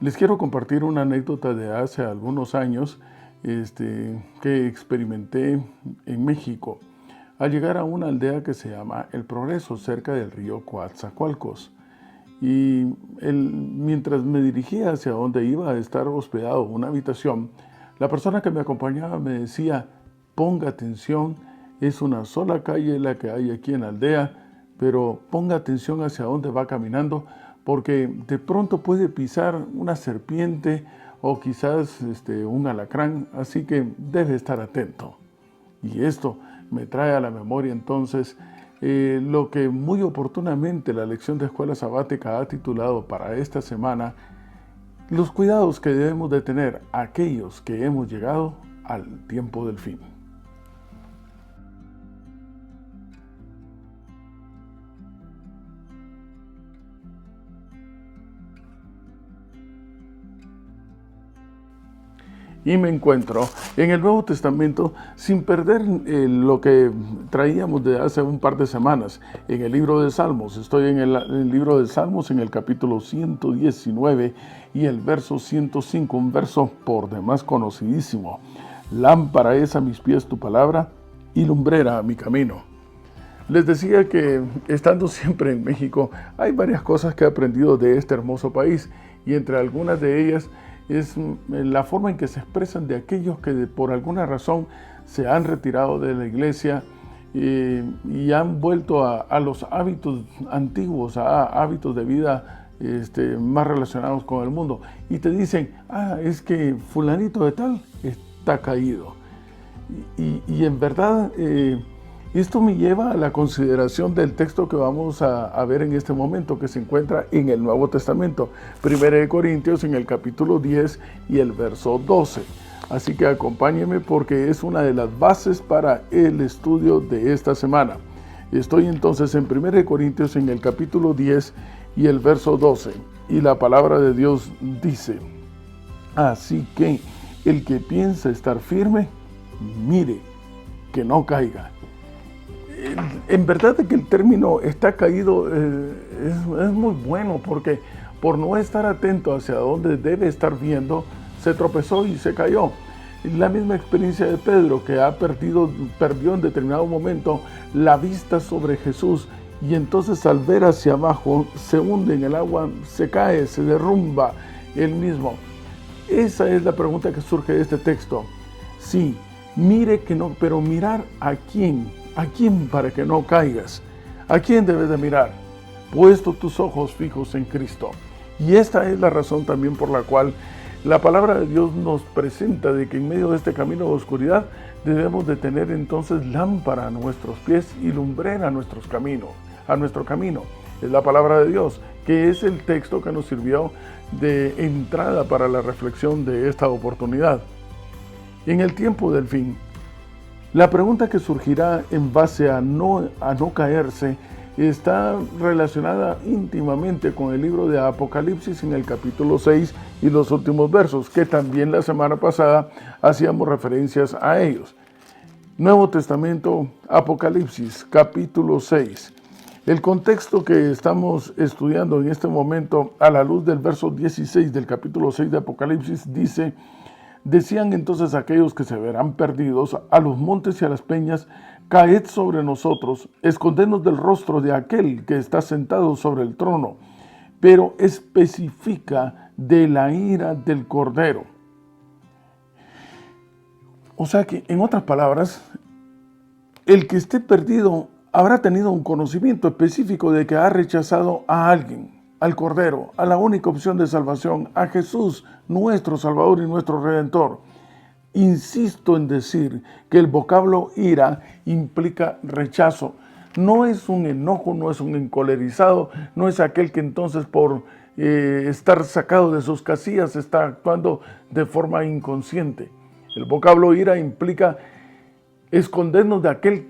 Les quiero compartir una anécdota de hace algunos años que experimenté en México al llegar a una aldea que se llama El Progreso, cerca del río Coatzacoalcos. Y mientras me dirigía hacia donde iba a estar hospedado, una habitación, la persona que me acompañaba me decía: ponga atención, es una sola calle la que hay aquí en la aldea, pero ponga atención hacia dónde va caminando, porque de pronto puede pisar una serpiente o quizás un alacrán, así que debe estar atento. Y esto me trae a la memoria entonces lo que muy oportunamente la lección de escuela sabática ha titulado para esta semana: los cuidados que debemos de tener aquellos que hemos llegado al tiempo del fin. Y me encuentro en el Nuevo Testamento sin perder lo que traíamos de hace un par de semanas en el libro de Salmos. Estoy en el libro de Salmos en el capítulo 119 y el verso 105, un verso por demás conocidísimo. Lámpara es a mis pies tu palabra y lumbrera a mi camino. Les decía que estando siempre en México hay varias cosas que he aprendido de este hermoso país, y entre algunas de ellas es la forma en que se expresan de aquellos que por alguna razón se han retirado de la iglesia y han vuelto a los hábitos antiguos, a hábitos de vida más relacionados con el mundo. Y te dicen: es que fulanito de tal está caído. Y en verdad esto me lleva a la consideración del texto que vamos a ver en este momento, que se encuentra en el Nuevo Testamento, 1 Corintios en el capítulo 10 y el verso 12. Así que acompáñenme porque es una de las bases para el estudio de esta semana. Estoy entonces en 1 Corintios en el capítulo 10 y el verso 12. Y la palabra de Dios dice: así que el que piensa estar firme, mire que no caiga. En verdad que el término está caído es muy bueno, porque por no estar atento hacia dónde debe estar viendo, se tropezó y se cayó. La misma experiencia de Pedro, que perdió en determinado momento la vista sobre Jesús, y entonces al ver hacia abajo se hunde en el agua, se cae, se derrumba él mismo. Esa es la pregunta que surge de este texto. Sí, mire que no, pero mirar ¿a quién? ¿A quién para que no caigas? ¿A quién debes de mirar? Puesto tus ojos fijos en Cristo. Y esta es la razón también por la cual la palabra de Dios nos presenta de que en medio de este camino de oscuridad debemos de tener entonces lámpara a nuestros pies y lumbrera a nuestro camino. Es la palabra de Dios, que es el texto que nos sirvió de entrada para la reflexión de esta oportunidad. En el tiempo del fin, la pregunta que surgirá en base a no caerse está relacionada íntimamente con el libro de Apocalipsis en el capítulo 6 y los últimos versos, que también la semana pasada hacíamos referencias a ellos. Nuevo Testamento, Apocalipsis, capítulo 6. El contexto que estamos estudiando en este momento, a la luz del verso 16 del capítulo 6 de Apocalipsis, dice: decían entonces aquellos que se verán perdidos a los montes y a las peñas: caed sobre nosotros, escondednos del rostro de aquel que está sentado sobre el trono. Pero especifica de la ira del Cordero. O sea que, en otras palabras, el que esté perdido habrá tenido un conocimiento específico de que ha rechazado a alguien, al Cordero, a la única opción de salvación, a Jesús, nuestro Salvador y nuestro Redentor. Insisto en decir que el vocablo ira implica rechazo. No es un enojo, no es un encolerizado, no es aquel que entonces por estar sacado de sus casillas está actuando de forma inconsciente. El vocablo ira implica escondernos de aquel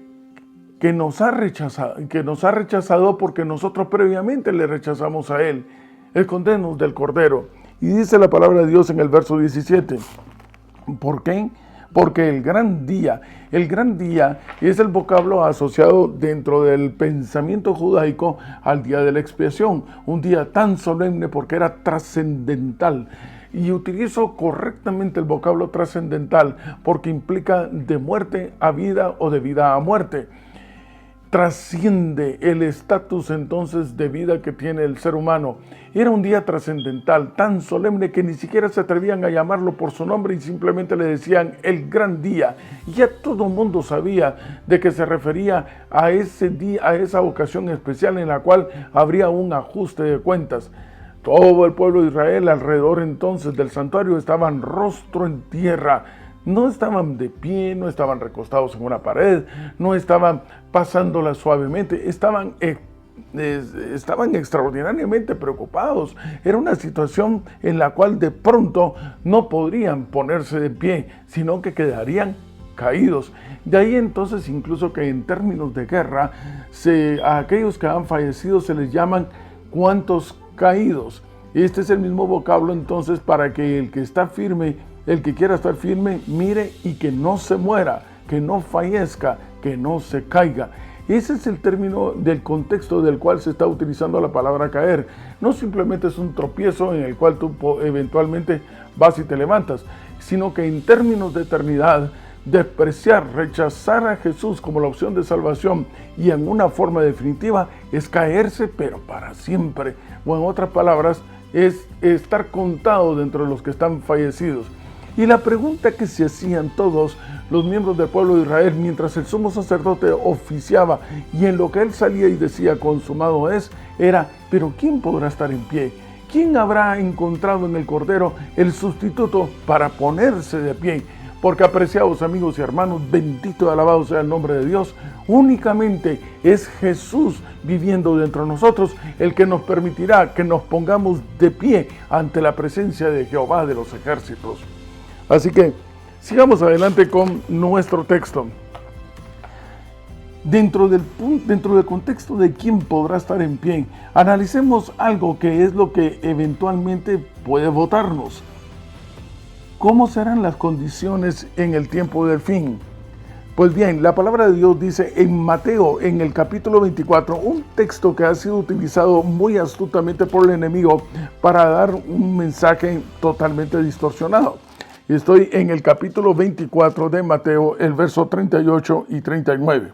que nos ha rechazado porque nosotros previamente le rechazamos a él. Escondernos del Cordero. Y dice la palabra de Dios en el verso 17. ¿Por qué? porque el gran día es el vocablo asociado dentro del pensamiento judaico al día de la expiación, un día tan solemne porque era trascendental. Y utilizo correctamente el vocablo trascendental porque implica de muerte a vida o de vida a muerte. Trasciende el estatus entonces de vida que tiene el ser humano. Era un día trascendental, tan solemne que ni siquiera se atrevían a llamarlo por su nombre y simplemente le decían el gran día. Y ya todo el mundo sabía de que se refería a ese día, a esa ocasión especial en la cual habría un ajuste de cuentas. Todo el pueblo de Israel alrededor entonces del santuario estaban rostro en tierra. No estaban de pie, no estaban recostados en una pared, no estaban pasándola suavemente, estaban extraordinariamente preocupados. Era una situación en la cual de pronto no podrían ponerse de pie, sino que quedarían caídos. De ahí entonces incluso que en términos de guerra, a aquellos que han fallecido se les llaman cuantos caídos. Este es el mismo vocablo entonces para que el que está firme, el que quiera estar firme, mire y que no se muera, que no fallezca, que no se caiga. Ese es el término del contexto del cual se está utilizando la palabra caer. No simplemente es un tropiezo en el cual tú eventualmente vas y te levantas, sino que en términos de eternidad, despreciar, rechazar a Jesús como la opción de salvación y en una forma definitiva es caerse, pero para siempre. O en otras palabras, es estar contado dentro de los que están fallecidos. Y la pregunta que se hacían todos los miembros del pueblo de Israel mientras el sumo sacerdote oficiaba y en lo que él salía y decía consumado es, era, pero ¿quién podrá estar en pie? ¿Quién habrá encontrado en el Cordero el sustituto para ponerse de pie? Porque, apreciados amigos y hermanos, bendito y alabado sea el nombre de Dios, únicamente es Jesús viviendo dentro de nosotros el que nos permitirá que nos pongamos de pie ante la presencia de Jehová de los ejércitos. Así que sigamos adelante con nuestro texto. Dentro del contexto de quién podrá estar en pie, analicemos algo que es lo que eventualmente puede botarnos. ¿Cómo serán las condiciones en el tiempo del fin? Pues bien, la palabra de Dios dice en Mateo, en el capítulo 24, un texto que ha sido utilizado muy astutamente por el enemigo para dar un mensaje totalmente distorsionado. Estoy en el capítulo 24 de Mateo, el verso 38 y 39.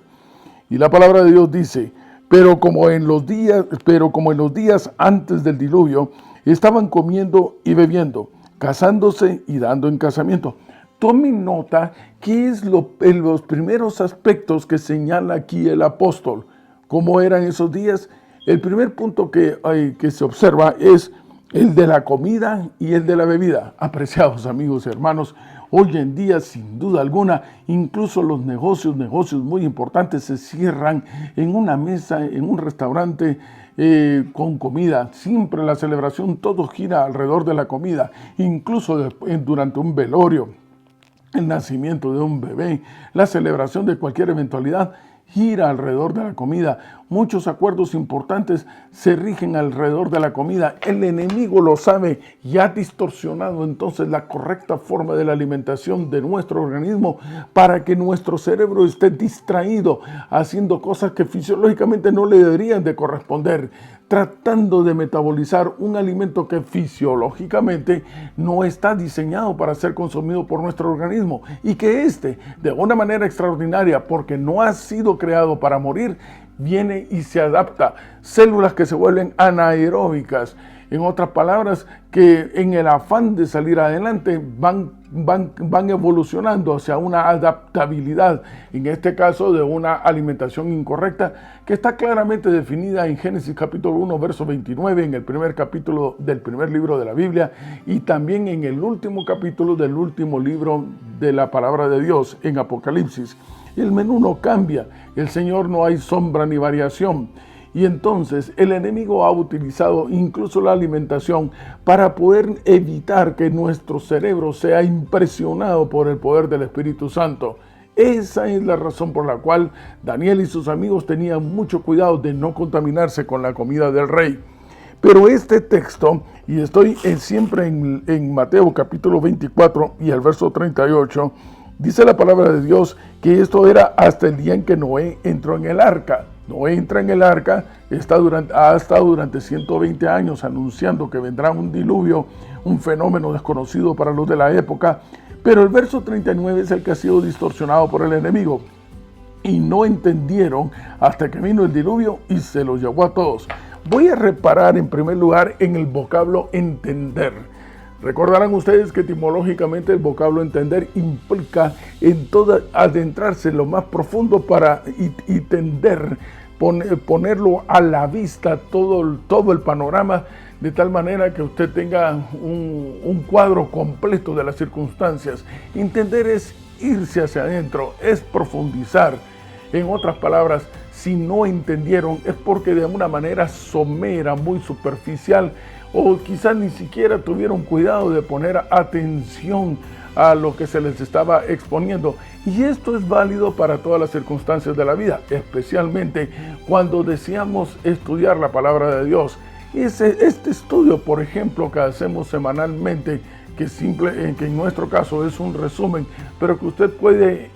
Y la palabra de Dios dice, pero como en los días antes del diluvio, estaban comiendo y bebiendo, casándose y dando en casamiento. Tomen nota qué es en los primeros aspectos que señala aquí el apóstol. ¿Cómo eran esos días? El primer punto que se observa es el de la comida y el de la bebida. Apreciados amigos y hermanos, hoy en día, sin duda alguna, incluso los negocios muy importantes se cierran en una mesa, en un restaurante, con comida. Siempre la celebración, todo gira alrededor de la comida, incluso durante un velorio, el nacimiento de un bebé, la celebración de cualquier eventualidad, gira alrededor de la comida. Muchos acuerdos importantes se rigen alrededor de la comida. El enemigo lo sabe y ha distorsionado entonces la correcta forma de la alimentación de nuestro organismo para que nuestro cerebro esté distraído haciendo cosas que fisiológicamente no le deberían de corresponder, tratando de metabolizar un alimento que fisiológicamente no está diseñado para ser consumido por nuestro organismo y que de una manera extraordinaria, porque no ha sido creado para morir, viene y se adapta. Células que se vuelven anaeróbicas, en otras palabras, que en el afán de salir adelante van evolucionando hacia una adaptabilidad, en este caso de una alimentación incorrecta, que está claramente definida en Génesis capítulo 1, verso 29, en el primer capítulo del primer libro de la Biblia, y también en el último capítulo del último libro de la palabra de Dios, en Apocalipsis. El menú no cambia, el Señor no hay sombra ni variación. Y entonces el enemigo ha utilizado incluso la alimentación para poder evitar que nuestro cerebro sea impresionado por el poder del Espíritu Santo. Esa es la razón por la cual Daniel y sus amigos tenían mucho cuidado de no contaminarse con la comida del rey. Pero este texto, y estoy siempre en Mateo capítulo 24 y el verso 38, Dice la palabra de Dios que esto era hasta el día en que Noé entró en el arca. Noé entra en el arca, ha estado durante 120 años anunciando que vendrá un diluvio, un fenómeno desconocido para los de la época, pero el verso 39 es el que ha sido distorsionado por el enemigo. Y no entendieron hasta que vino el diluvio y se los llevó a todos. Voy a reparar en primer lugar en el vocablo entender. Recordarán ustedes que etimológicamente el vocablo entender implica adentrarse en lo más profundo para entender, ponerlo a la vista todo el panorama, de tal manera que usted tenga un cuadro completo de las circunstancias. Entender es irse hacia adentro, es profundizar. En otras palabras, si no entendieron es porque de una manera somera, muy superficial, o quizás ni siquiera tuvieron cuidado de poner atención a lo que se les estaba exponiendo. Y esto es válido para todas las circunstancias de la vida, especialmente cuando deseamos estudiar la palabra de Dios. Este estudio, por ejemplo, que hacemos semanalmente, que en nuestro caso es un resumen, pero que usted puede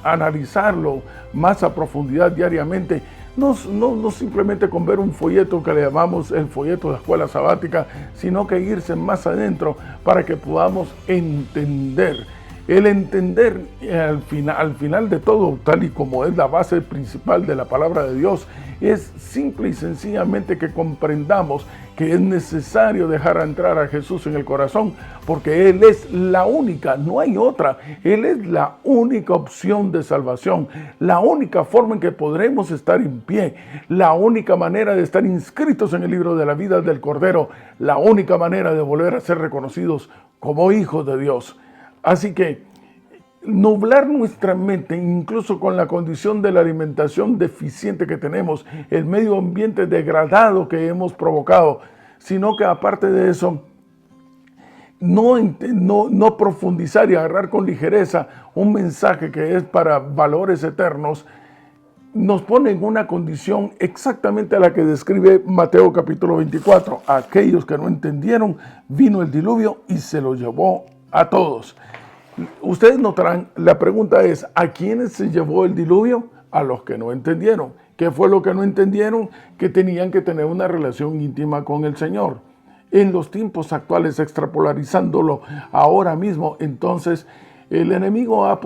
analizarlo más a profundidad diariamente, no simplemente con ver un folleto que le llamamos el folleto de escuela sabática, sino que irse más adentro para que podamos entender. El entender al final de todo, tal y como es la base principal de la palabra de Dios, es simple y sencillamente que comprendamos que es necesario dejar entrar a Jesús en el corazón, porque Él es la única, no hay otra. Él es la única opción de salvación, la única forma en que podremos estar en pie, la única manera de estar inscritos en el libro de la vida del Cordero, la única manera de volver a ser reconocidos como hijos de Dios. Así que nublar nuestra mente, incluso con la condición de la alimentación deficiente que tenemos, el medio ambiente degradado que hemos provocado, sino que aparte de eso, no profundizar y agarrar con ligereza un mensaje que es para valores eternos, nos pone en una condición exactamente a la que describe Mateo capítulo 24. Aquellos que no entendieron, vino el diluvio y se los llevó a todos. Ustedes notarán, la pregunta es, ¿a quiénes se llevó el diluvio? A los que no entendieron. ¿Qué fue lo que no entendieron? Que tenían que tener una relación íntima con el Señor. En los tiempos actuales, extrapolarizándolo ahora mismo, entonces el enemigo ha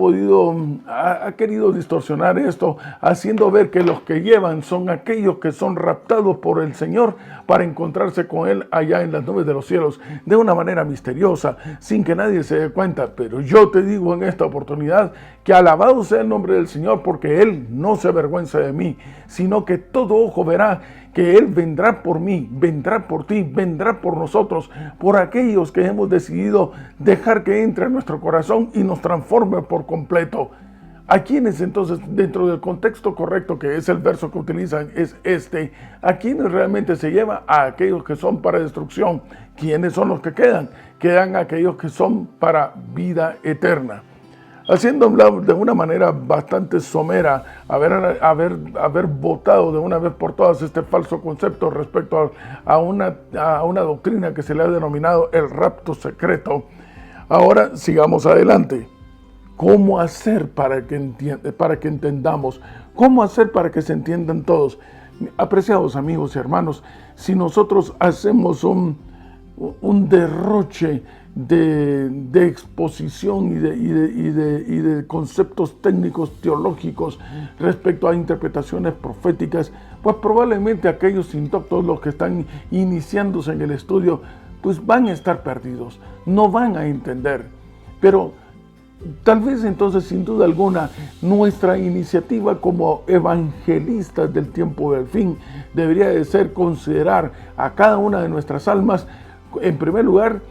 querido distorsionar esto, haciendo ver que los que llevan son aquellos que son raptados por el Señor para encontrarse con Él allá en las nubes de los cielos, de una manera misteriosa, sin que nadie se dé cuenta. Pero yo te digo en esta oportunidad que alabado sea el nombre del Señor, porque Él no se avergüenza de mí, sino que todo ojo verá que Él vendrá por mí, vendrá por ti, vendrá por nosotros, por aquellos que hemos decidido dejar que entre a nuestro corazón y nos transforme por completo. ¿A quiénes entonces, dentro del contexto correcto que es el verso que utilizan, es este? ¿A quiénes realmente se lleva? A aquellos que son para destrucción. ¿Quiénes son los que quedan? Quedan aquellos que son para vida eterna. Haciendo de una manera bastante somera, haber votado de una vez por todas este falso concepto respecto a una doctrina que se le ha denominado el rapto secreto. Ahora sigamos adelante. ¿Cómo hacer para que entendamos? ¿Cómo hacer para que se entiendan todos? Apreciados amigos y hermanos, si nosotros hacemos un derroche de exposición y de conceptos técnicos teológicos respecto a interpretaciones proféticas, pues probablemente aquellos indoctos, los que están iniciándose en el estudio, pues van a estar perdidos, no van a entender. Pero tal vez entonces, sin duda alguna, nuestra iniciativa como evangelistas del tiempo del fin debería de ser considerar a cada una de nuestras almas, en primer lugar,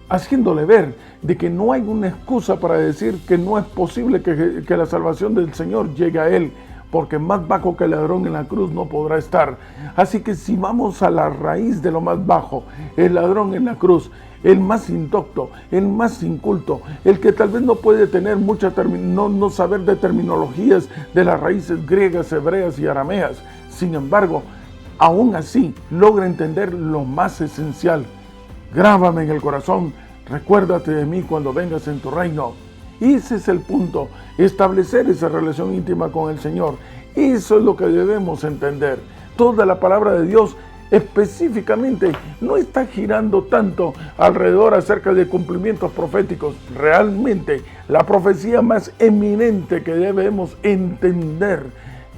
haciéndole ver de que no hay una excusa para decir que no es posible que la salvación del Señor llegue a Él, porque más bajo que el ladrón en la cruz no podrá estar. Así que si vamos a la raíz de lo más bajo, el ladrón en la cruz, el más indocto, el más inculto, el que tal vez no puede tener no saber de terminologías de las raíces griegas, hebreas y arameas, sin embargo, aún así logra entender lo más esencial. Grábame en el corazón recuérdate de mí cuando vengas en tu reino. Ese es el punto, establecer esa relación íntima con el Señor. Eso es lo que debemos entender. Toda la palabra de Dios específicamente no está girando tanto alrededor acerca de cumplimientos proféticos. Realmente la profecía más eminente que debemos entender,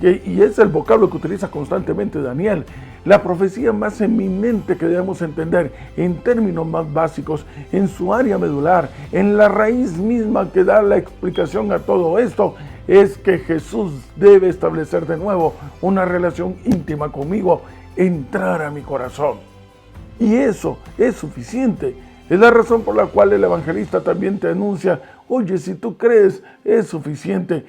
y es el vocablo que utiliza constantemente Daniel, la profecía más eminente que debemos entender en términos más básicos, en su área medular, en la raíz misma que da la explicación a todo esto, es que Jesús debe establecer de nuevo una relación íntima conmigo, entrar a mi corazón. Y eso es suficiente. Es la razón por la cual el evangelista también te anuncia: oye, si tú crees, es suficiente,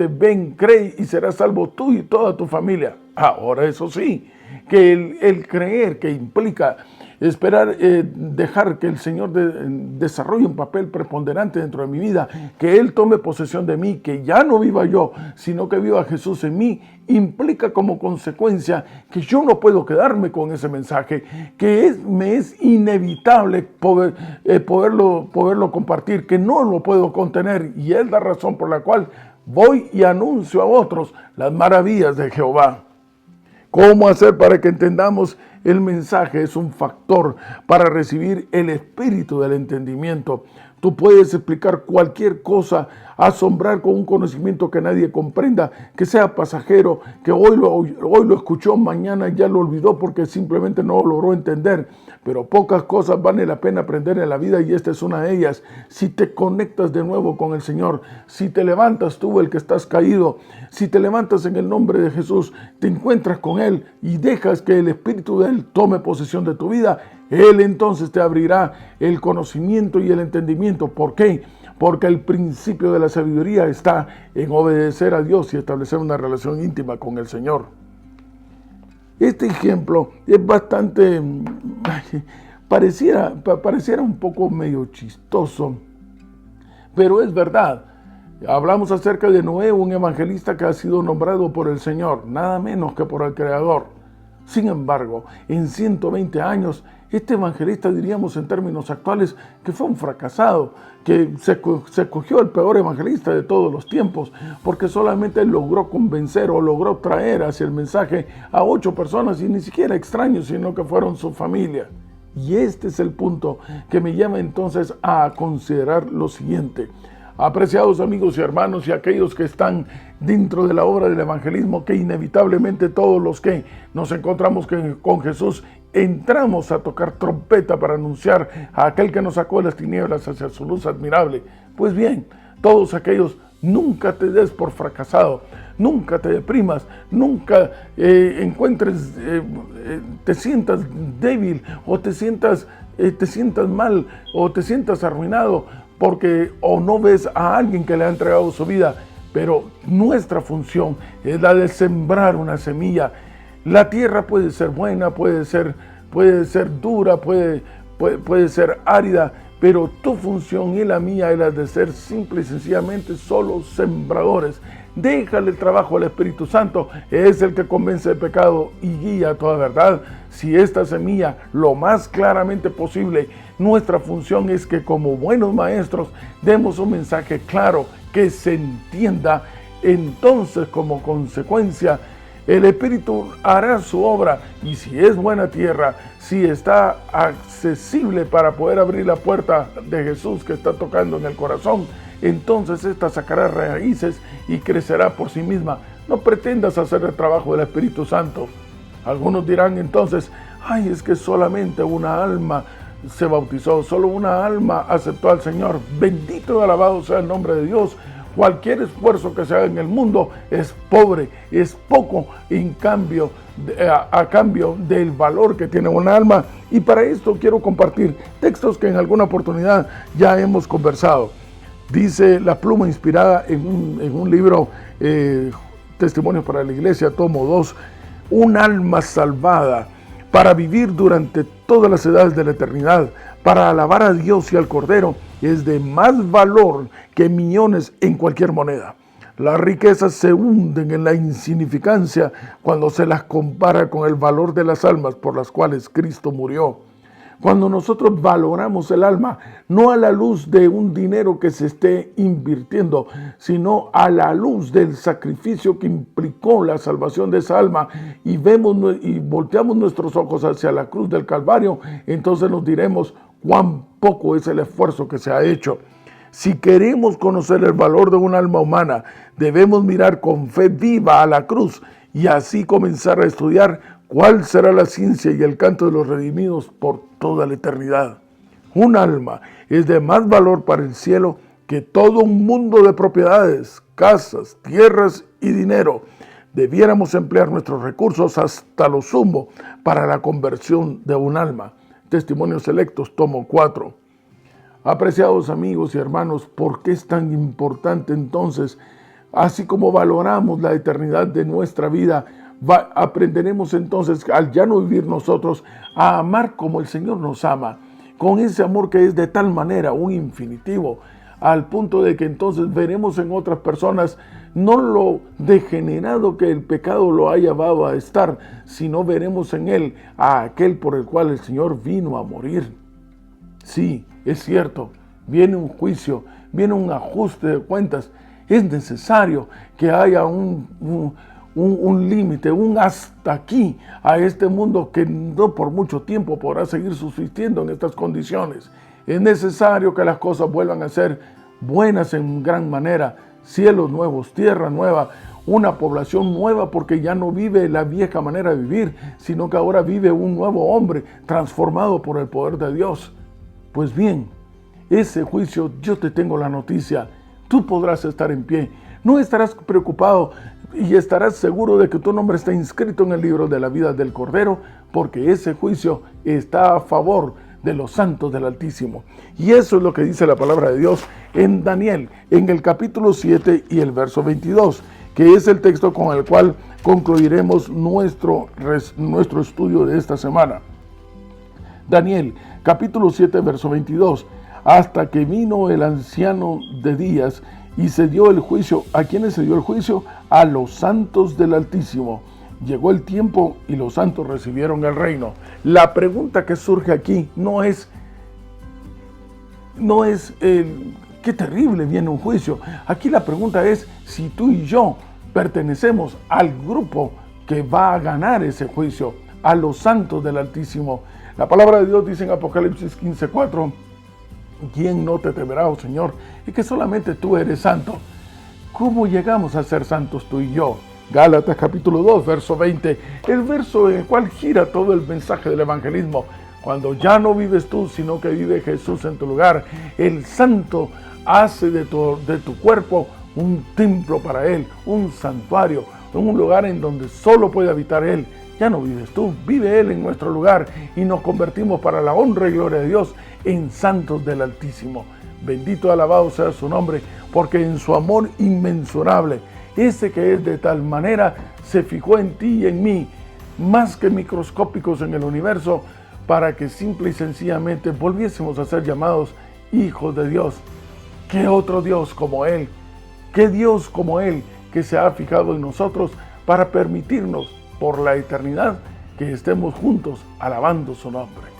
ven, cree y serás salvo tú y toda tu familia. Ahora, eso sí, que el creer, que implica esperar, dejar que el Señor desarrolle un papel preponderante dentro de mi vida, que Él tome posesión de mí, que ya no viva yo, sino que viva Jesús en mí, implica como consecuencia que yo no puedo quedarme con ese mensaje, que me es inevitable poderlo compartir, que no lo puedo contener, y es la razón por la cual voy y anuncio a otros las maravillas de Jehová. ¿Cómo hacer para que entendamos el mensaje? Es un factor para recibir el espíritu del entendimiento. Tú puedes explicar cualquier cosa, asombrar con un conocimiento que nadie comprenda, que sea pasajero, que hoy lo escuchó, mañana ya lo olvidó porque simplemente no lo logró entender. Pero pocas cosas vale la pena aprender en la vida, y esta es una de ellas. Si te conectas de nuevo con el Señor, si te levantas tú, el que estás caído, si te levantas en el nombre de Jesús, te encuentras con Él y dejas que el Espíritu de Él tome posesión de tu vida, Él entonces te abrirá el conocimiento y el entendimiento. ¿Por qué? Porque el principio de la sabiduría está en obedecer a Dios y establecer una relación íntima con el Señor. Este ejemplo es bastante, pareciera un poco medio chistoso, pero es verdad. Hablamos acerca de Noé, un evangelista que ha sido nombrado por el Señor, nada menos que por el Creador. Sin embargo, en 120 años, este evangelista, diríamos en términos actuales, que fue un fracasado, que se cogió el peor evangelista de todos los tiempos, porque solamente logró convencer o logró traer hacia el mensaje a 8 personas, y ni siquiera extraños, sino que fueron su familia. Y este es el punto que me lleva entonces a considerar lo siguiente. Apreciados amigos y hermanos y aquellos que están dentro de la obra del evangelismo, que inevitablemente todos los que nos encontramos con Jesús entramos a tocar trompeta para anunciar a aquel que nos sacó de las tinieblas hacia su luz admirable. Pues bien, todos aquellos, nunca te des por fracasado, nunca te deprimas, nunca te sientas débil o te sientas mal o te sientas arruinado porque o no ves a alguien que le ha entregado su vida. Pero nuestra función es la de sembrar una semilla. La tierra puede ser buena, puede ser dura, puede ser árida, pero tu función y la mía es la de ser simple y sencillamente solo sembradores. Déjale el trabajo al Espíritu Santo, es el que convence de pecado y guía a toda verdad. Si esta semilla, lo más claramente posible, nuestra función es que como buenos maestros demos un mensaje claro, que se entienda, entonces como consecuencia el Espíritu hará su obra, y si es buena tierra, si está accesible para poder abrir la puerta de Jesús que está tocando en el corazón, entonces esta sacará raíces y crecerá por sí misma. No pretendas hacer el trabajo del Espíritu Santo. Algunos dirán entonces: ay, es que solamente una alma se bautizó, solo una alma aceptó al Señor. Bendito y alabado sea el nombre de Dios. Cualquier esfuerzo que se haga en el mundo es pobre, es poco a cambio del valor que tiene un alma. Y para esto quiero compartir textos que en alguna oportunidad ya hemos conversado. Dice La Pluma Inspirada en un libro, Testimonios para la Iglesia, tomo 2, un alma salvada para vivir durante todas las edades de la eternidad, para alabar a Dios y al Cordero, es de más valor que millones en cualquier moneda. Las riquezas se hunden en la insignificancia cuando se las compara con el valor de las almas por las cuales Cristo murió. Cuando nosotros valoramos el alma, no a la luz de un dinero que se esté invirtiendo, sino a la luz del sacrificio que implicó la salvación de esa alma, y vemos y volteamos nuestros ojos hacia la cruz del Calvario, entonces nos diremos cuán poco es el esfuerzo que se ha hecho. Si queremos conocer el valor de un alma humana, debemos mirar con fe viva a la cruz y así comenzar a estudiar cuál será la ciencia y el canto de los redimidos por toda la eternidad. Un alma es de más valor para el cielo que todo un mundo de propiedades, casas, tierras y dinero. Debiéramos emplear nuestros recursos hasta lo sumo para la conversión de un alma. Testimonios Selectos, tomo 4. Apreciados amigos y hermanos, ¿por qué es tan importante entonces? Así como valoramos la eternidad de nuestra vida, aprenderemos entonces, al ya no vivir nosotros, a amar como el Señor nos ama, con ese amor que es de tal manera, un infinitivo, al punto de que entonces veremos en otras personas no lo degenerado que el pecado lo ha llevado a estar, sino veremos en él a aquel por el cual el Señor vino a morir. Sí, es cierto, viene un juicio, viene un ajuste de cuentas. Es necesario que haya un límite, un hasta aquí a este mundo que no por mucho tiempo podrá seguir subsistiendo en estas condiciones. Es necesario que las cosas vuelvan a ser buenas en gran manera, cielos nuevos, tierra nueva, una población nueva, porque ya no vive la vieja manera de vivir, sino que ahora vive un nuevo hombre transformado por el poder de Dios. Pues bien, ese juicio, yo te tengo la noticia, tú podrás estar en pie, no estarás preocupado y estarás seguro de que tu nombre está inscrito en el libro de la vida del Cordero, porque ese juicio está a favor de los santos del Altísimo. Y eso es lo que dice la palabra de Dios en Daniel, en el capítulo 7 y el verso 22, que es el texto con el cual concluiremos nuestro estudio de esta semana. Daniel, capítulo 7, verso 22. Hasta que vino el anciano de días y se dio el juicio. ¿A quiénes se dio el juicio? A los santos del Altísimo. Llegó el tiempo y los santos recibieron el reino. La pregunta que surge aquí no es qué terrible viene un juicio. Aquí la pregunta es si tú y yo pertenecemos al grupo que va a ganar ese juicio, a los santos del Altísimo. La palabra de Dios dice en Apocalipsis 15:4, ¿quién no te temerá, oh Señor? Y que solamente tú eres santo. ¿Cómo llegamos a ser santos tú y yo? Gálatas capítulo 2, verso 20, el verso en el cual gira todo el mensaje del evangelismo. Cuando ya no vives tú, sino que vive Jesús en tu lugar, el santo hace de tu cuerpo un templo para Él, un santuario, un lugar en donde solo puede habitar Él. Ya no vives tú, vive Él en nuestro lugar y nos convertimos para la honra y gloria de Dios en santos del Altísimo. Bendito y alabado sea su nombre, porque en su amor inmensurable, ese que es de tal manera, se fijó en ti y en mí, más que microscópicos en el universo, para que simple y sencillamente volviésemos a ser llamados hijos de Dios. ¿Qué otro Dios como Él? ¿Qué Dios como Él que se ha fijado en nosotros para permitirnos por la eternidad que estemos juntos alabando su nombre?